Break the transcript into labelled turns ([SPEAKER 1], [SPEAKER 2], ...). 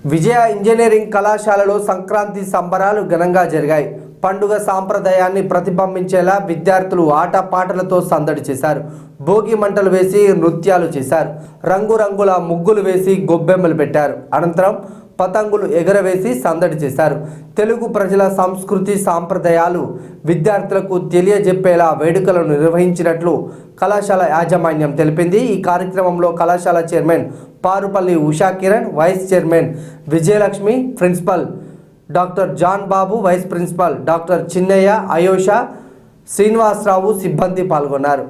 [SPEAKER 1] విజయ engineering కళాశాలలో సంక్రాంతి సంబరాలు ఘనంగా జరిగాయి. పండుగ సాంప్రదాయాన్ని ప్రతిబింబించేలా విద్యార్థులు ఆటపాటలతో సందడి చేశారు. భోగి మంటలు వేసి నృత్యాలు చేశారు. రంగురంగుల ముగ్గులు వేసి గొబ్బెమ్మలు పెట్టారు. అనంతరం పతంగులు ఎగరవేసి సందడి చేశారు. తెలుగు ప్రజల సంస్కృతి సాంప్రదాయాలు విద్యార్థులకు తెలియజెప్పేలా వేడుకలను నిర్వహించినట్లు కళాశాల యాజమాన్యం తెలిపింది. ఈ కార్యక్రమంలో కళాశాల chairman Parupalli Ushakiran, vice chairman Vijayalakshmi, principal doctor John Babu, vice principal doctor Chinnaiah, Ayosha, Srinivasarao సిబ్బంది పాల్గొన్నారు.